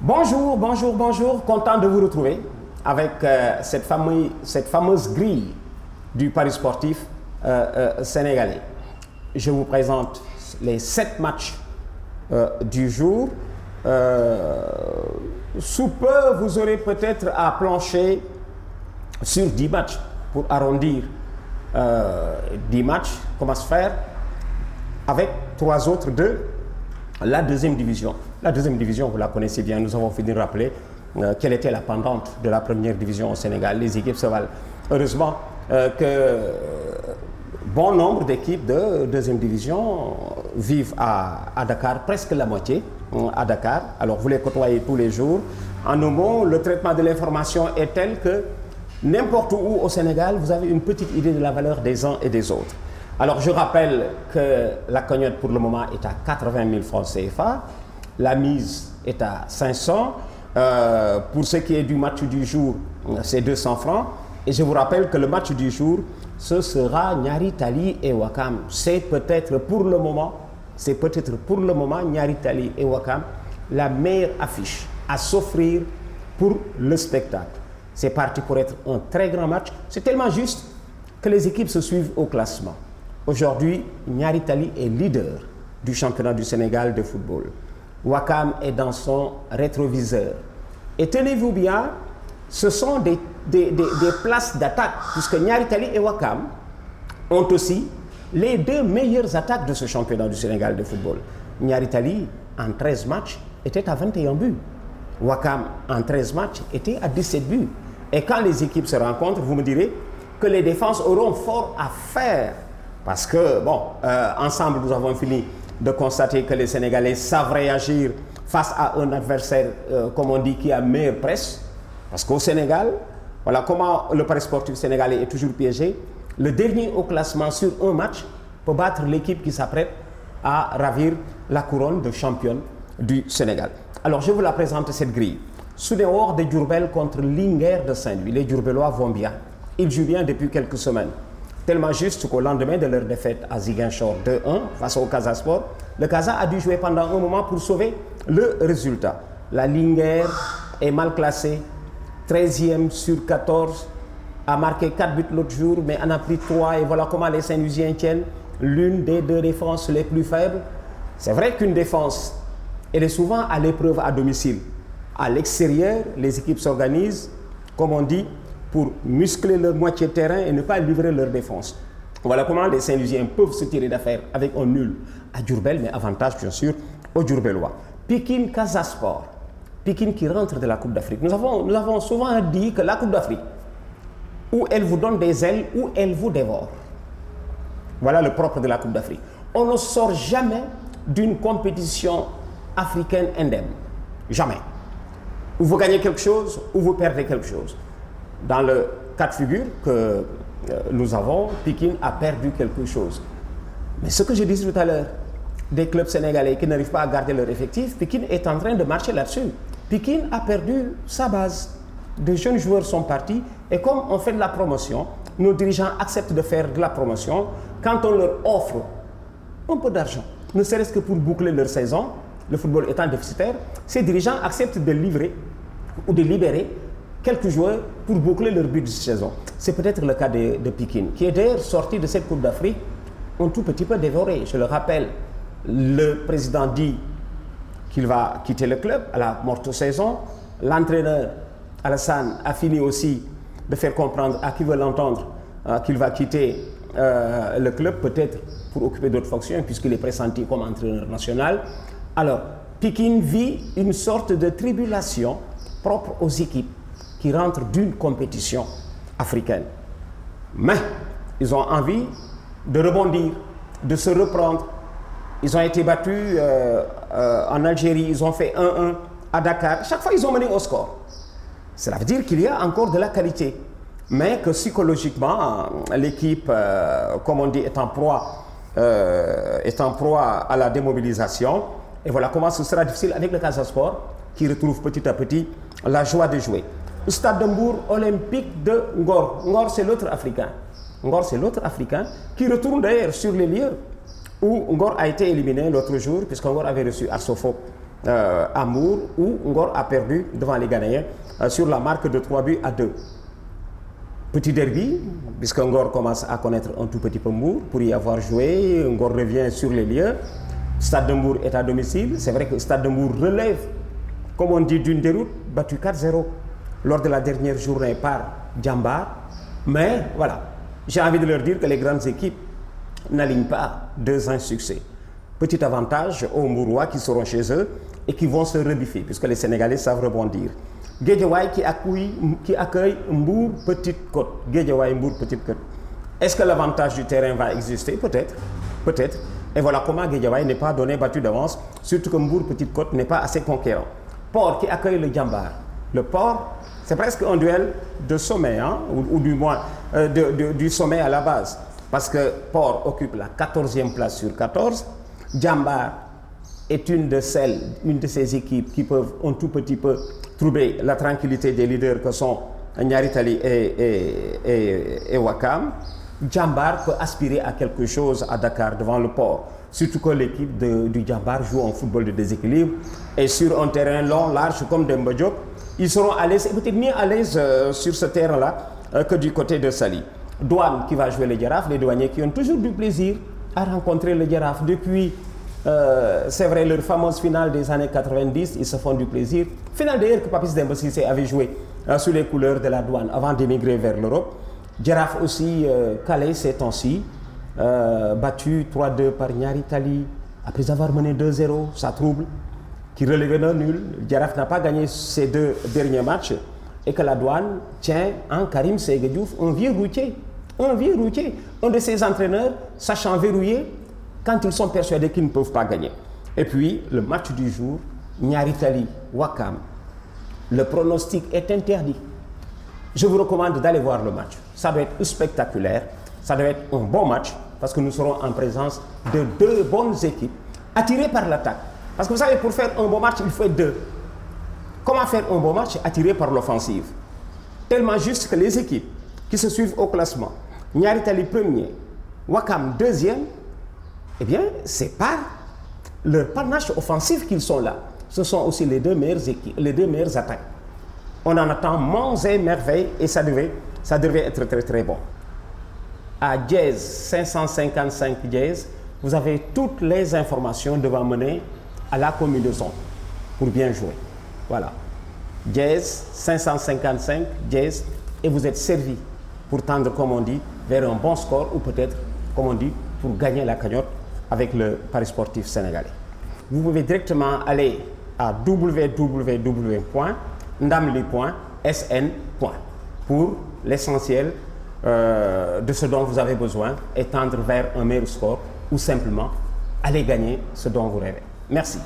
Bonjour, bonjour, bonjour. Content de vous retrouver avec cette fameuse grille du Paris sportif sénégalais. Je vous présente les 7 matchs du jour. Sous peu, vous aurez peut-être à plancher sur 10 matchs pour arrondir 10 matchs. Comment se faire avec 3 autres de la deuxième division. La deuxième division, vous la connaissez bien, nous avons fini de rappeler quelle était la pendante de la première division au Sénégal. Les équipes se valent. Heureusement que bon nombre d'équipes de deuxième division vivent à Dakar, presque la moitié à Dakar. Alors vous les côtoyez tous les jours. En un mot, le traitement de l'information est tel que n'importe où au Sénégal, vous avez une petite idée de la valeur des uns et des autres. Alors je rappelle que la cagnotte pour le moment est à 80 000 francs CFA, la mise est à 500, pour ce qui est du match du jour, c'est 200 francs, et je vous rappelle que le match du jour, ce sera Niary Tally et Ouakam. C'est peut-être pour le moment Niary Tally et Ouakam, la meilleure affiche à s'offrir pour le spectacle. C'est parti pour être un très grand match, c'est tellement juste que les équipes se suivent au classement. Aujourd'hui, Niary Tally est leader du championnat du Sénégal de football. Ouakam est dans son rétroviseur. Et tenez-vous bien, ce sont des places d'attaque, puisque Niary Tally et Ouakam ont aussi les 2 meilleures attaques de ce championnat du Sénégal de football. Niary Tally, en 13 matchs, était à 21 buts. Ouakam, en 13 matchs, était à 17 buts. Et quand les équipes se rencontrent, vous me direz que les défenses auront fort à faire. Parce que, bon, ensemble, nous avons fini de constater que les Sénégalais savent réagir face à un adversaire, comme on dit, qui a meilleure presse. Parce qu'au Sénégal, voilà comment le Paris sportif sénégalais est toujours piégé. Le dernier au classement sur un match peut battre l'équipe qui s'apprête à ravir la couronne de championne du Sénégal. Alors, je vous la présente, cette grille. Soudéor de Diourbel contre Linguère de Saint-Louis. Les Diourbellois vont bien. Ils jouent bien depuis quelques semaines. Tellement juste qu'au lendemain de leur défaite à Ziguinchor 2-1 face au Casa Sport, le Casa a dû jouer pendant un moment pour sauver le résultat. La Linguère est mal classée, 13e sur 14, a marqué 4 buts l'autre jour, mais en a pris 3 et voilà comment les Saint-Louisiens tiennent l'une des 2 défenses les plus faibles. C'est vrai qu'une défense, elle est souvent à l'épreuve à domicile. À l'extérieur, les équipes s'organisent, comme on dit, pour muscler leur moitié de terrain et ne pas livrer leur défense. Voilà comment les Saint-Louisiens peuvent se tirer d'affaire avec un nul à Diourbel, mais avantage bien sûr aux Diourbellois. Pikine Casa Sport, Pikine qui rentre de la Coupe d'Afrique. Nous avons souvent dit que la Coupe d'Afrique, ou elle vous donne des ailes, ou elle vous dévore. Voilà le propre de la Coupe d'Afrique. On ne sort jamais d'une compétition africaine indemne. Jamais. Ou vous gagnez quelque chose, ou vous perdez quelque chose. Dans le cas de figure que nous avons, Pikine a perdu quelque chose. Mais ce que je disais tout à l'heure, des clubs sénégalais qui n'arrivent pas à garder leur effectif, Pikine est en train de marcher là-dessus. Pikine a perdu sa base. Des jeunes joueurs sont partis et comme on fait de la promotion, nos dirigeants acceptent de faire de la promotion quand on leur offre un peu d'argent, ne serait-ce que pour boucler leur saison, le football étant déficitaire, ces dirigeants acceptent de livrer ou de libérer quelques joueurs pour boucler leur but de saison. C'est peut-être le cas de Pikine, qui est d'ailleurs sorti de cette Coupe d'Afrique un tout petit peu dévoré. Je le rappelle, le président dit qu'il va quitter le club à la morte saison. L'entraîneur, Alassane, a fini aussi de faire comprendre à qui veut l'entendre qu'il va quitter le club, peut-être pour occuper d'autres fonctions, puisqu'il est pressenti comme entraîneur national. Alors, Pikine vit une sorte de tribulation propre aux équipes qui rentrent d'une compétition africaine. Mais ils ont envie de rebondir, de se reprendre. Ils ont été battus en Algérie, ils ont fait 1-1 à Dakar. Chaque fois, ils ont mené au score. Cela veut dire qu'il y a encore de la qualité. Mais que psychologiquement, l'équipe, comme on dit, est en proie à la démobilisation. Et voilà comment ce sera difficile avec le Casa Sport, qui retrouve petit à petit la joie de jouer. Le Stade de Mbour Olympique de Ngor. Ngor, c'est l'autre Africain. Ngor, c'est l'autre Africain qui retourne d'ailleurs sur les lieux où Ngor a été éliminé l'autre jour, puisque Ngor avait reçu Arsofop à Mbour, où Ngor a perdu devant les Ghanéens sur la marque de 3-2. Petit derby, puisque Ngor commence à connaître un tout petit peu Mbour, pour y avoir joué, Ngor revient sur les lieux. Stade de Mbour est à domicile. C'est vrai que Stade de Mbour relève, comme on dit, d'une déroute, battu 4-0 lors de la dernière journée par Djambar. Mais voilà, j'ai envie de leur dire que les grandes équipes n'alignent pas 2 insuccès. Petit avantage aux Mbourois qui seront chez eux et qui vont se rebiffer, puisque les Sénégalais savent rebondir. Guédiawaye qui accueille Mbour Petite Côte. Guédiawaye Mbour Petite Côte. Est-ce que l'avantage du terrain va exister? Peut-être. Peut-être. Et voilà comment Guédiawaye n'est pas donné battu d'avance, surtout que Mbour Petite Côte n'est pas assez conquérant. Port qui accueille le Djambar. Le Port, c'est presque un duel de sommet, hein, ou du moins du sommet à la base. Parce que Port occupe la 14e place sur 14. Djambar est une de ces équipes qui peuvent un tout petit peu troubler la tranquillité des leaders que sont Nyari Tally et Wakam. Djambar peut aspirer à quelque chose à Dakar devant le Port. Surtout que l'équipe du Djambar joue en football de déséquilibre. Et sur un terrain long, large comme Demba Diop, ils seront à l'aise, peut-être mieux à l'aise sur ce terrain-là que du côté de Saly. Douane qui va jouer le Jaraaf, les douaniers qui ont toujours du plaisir à rencontrer le Jaraaf. Depuis, c'est vrai, leur fameuse finale des années 90, ils se font du plaisir. Finale d'ailleurs que Papis Demba Cissé avait joué sous les couleurs de la Douane avant d'émigrer vers l'Europe. Jaraaf aussi calé ces temps-ci, battu 3-2 par Nyari Tally, après avoir mené 2-0, ça trouble, qui relevait d'un nul. Jaraaf n'a pas gagné ces 2 derniers matchs et que la Douane tient en Karim Séga Diouf, un vieux routier, un de ses entraîneurs sachant verrouiller quand ils sont persuadés qu'ils ne peuvent pas gagner. Et puis, le match du jour, Nyari Tally, Wakam, le pronostic est interdit. Je vous recommande d'aller voir le match. Ça doit être spectaculaire, ça doit être un bon match, parce que nous serons en présence de 2 bonnes équipes, attirées par l'attaque. Parce que vous savez, pour faire un bon match, il faut être 2. Comment faire un bon match attiré par l'offensive? Tellement juste que les équipes qui se suivent au classement, Nyari Tally premier, Wakam deuxième, eh bien, c'est par leur panache offensif qu'ils sont là. Ce sont aussi les 2 meilleures équipes, les 2 meilleures attaques. On en attend monts et merveilles et ça devait être très très bon. À Dièse 555 Dièse, vous avez toutes les informations devant mener à la combinaison pour bien jouer. Voilà. Dièse 555 Dièse et vous êtes servi pour tendre, comme on dit, vers un bon score ou peut-être, comme on dit, pour gagner la cagnotte avec le Paris sportif sénégalais. Vous pouvez directement aller à www.ndamli.sn pour l'essentiel de ce dont vous avez besoin et tendre vers un meilleur score ou simplement aller gagner ce dont vous rêvez. Merci.